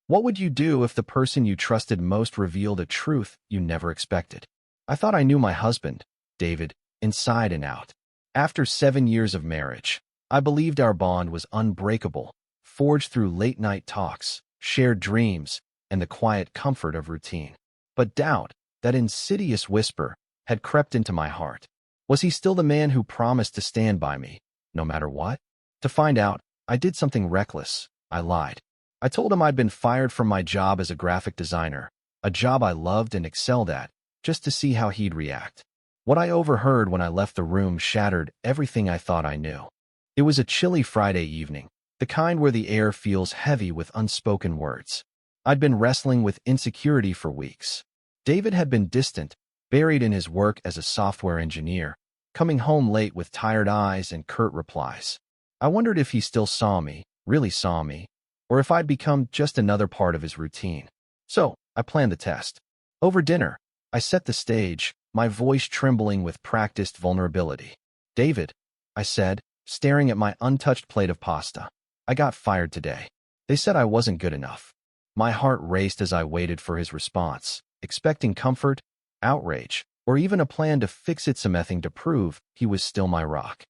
What would you do if the person you trusted most revealed a truth you never expected? I thought I knew my husband, David, inside and out. After 7 years of marriage, I believed our bond was unbreakable, forged through late-night talks, shared dreams, and the quiet comfort of routine. But doubt, that insidious whisper, had crept into my heart. Was he still the man who promised to stand by me, no matter what? To find out, I did something reckless. I lied. I told him I'd been fired from my job as a graphic designer, a job I loved and excelled at, just to see how he'd react. What I overheard when I left the room shattered everything I thought I knew. It was a chilly Friday evening, the kind where the air feels heavy with unspoken words. I'd been wrestling with insecurity for weeks. David had been distant, buried in his work as a software engineer, coming home late with tired eyes and curt replies. I wondered if he still saw me, really saw me, or if I'd become just another part of his routine. So, I planned the test. Over dinner, I set the stage, my voice trembling with practiced vulnerability. "David," I said, staring at my untouched plate of pasta, "I got fired today. They said I wasn't good enough." My heart raced as I waited for his response, expecting comfort, outrage, or even a plan to fix it, something to prove he was still my rock.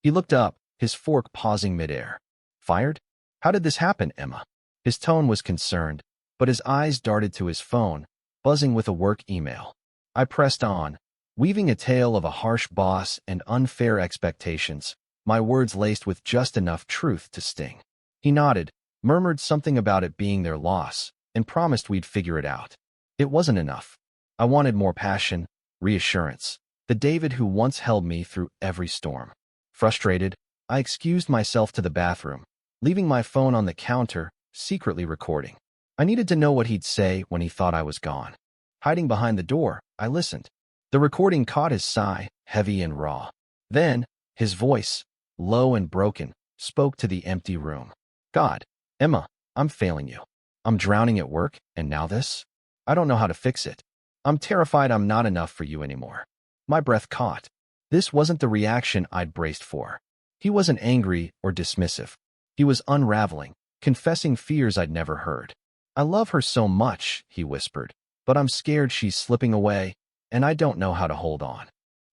He looked up, his fork pausing midair. "Fired? How did this happen, Emma?" His tone was concerned, but his eyes darted to his phone, buzzing with a work email. I pressed on, weaving a tale of a harsh boss and unfair expectations, my words laced with just enough truth to sting. He nodded, murmured something about it being their loss, and promised we'd figure it out. It wasn't enough. I wanted more passion, reassurance, the David who once held me through every storm. Frustrated, I excused myself to the bathroom, leaving my phone on the counter, secretly recording. I needed to know what he'd say when he thought I was gone. Hiding behind the door, I listened. The recording caught his sigh, heavy and raw. Then, his voice, low and broken, spoke to the empty room. "God, Emma, I'm failing you. I'm drowning at work, and now this? I don't know how to fix it. I'm terrified I'm not enough for you anymore." My breath caught. This wasn't the reaction I'd braced for. He wasn't angry or dismissive. He was unraveling, confessing fears I'd never heard. "I love her so much," he whispered, "but I'm scared she's slipping away, and I don't know how to hold on."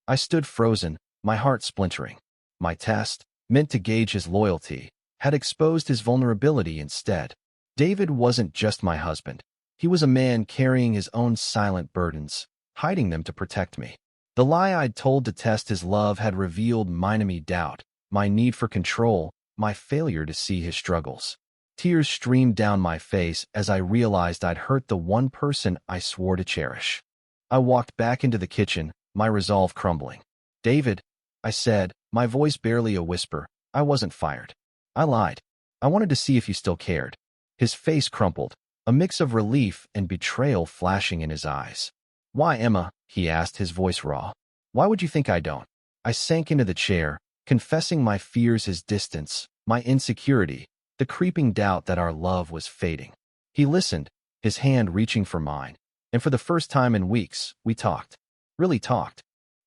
I stood frozen, my heart splintering. My test, meant to gauge his loyalty, had exposed his vulnerability instead. David wasn't just my husband. He was a man carrying his own silent burdens, hiding them to protect me. The lie I'd told to test his love had revealed my enemy doubt, my need for control, my failure to see his struggles. Tears streamed down my face as I realized I'd hurt the one person I swore to cherish. I walked back into the kitchen, my resolve crumbling. "David," I said, my voice barely a whisper, "I wasn't fired. I lied. I wanted to see if you still cared." His face crumpled, a mix of relief and betrayal flashing in his eyes. "Why, Emma?" he asked, his voice raw. "Why would you think I don't?" I sank into the chair, confessing my fears, his distance, my insecurity, the creeping doubt that our love was fading. He listened, his hand reaching for mine, and for the first time in weeks, we talked. Really talked.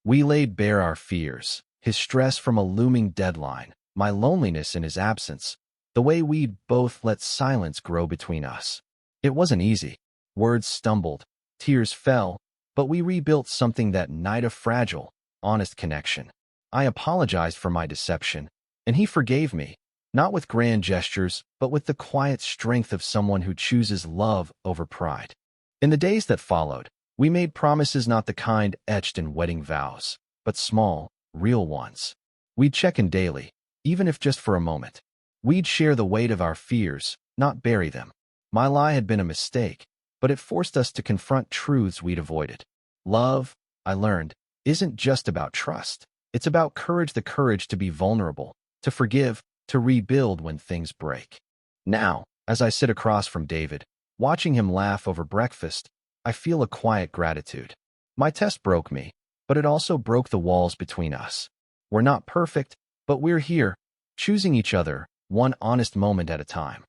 We laid bare our fears, his stress from a looming deadline, my loneliness in his absence, the way we'd both let silence grow between us. It wasn't easy. Words stumbled, tears fell, but we rebuilt something that night, a fragile, honest connection. I apologized for my deception, and he forgave me, not with grand gestures, but with the quiet strength of someone who chooses love over pride. In the days that followed, we made promises, not the kind etched in wedding vows, but small, real ones. We'd check in daily, even if just for a moment. We'd share the weight of our fears, not bury them. My lie had been a mistake, but it forced us to confront truths we'd avoided. Love, I learned, isn't just about trust. It's about courage, the courage to be vulnerable, to forgive, to rebuild when things break. Now, as I sit across from David, watching him laugh over breakfast, I feel a quiet gratitude. My test broke me, but it also broke the walls between us. We're not perfect, but we're here, choosing each other, one honest moment at a time.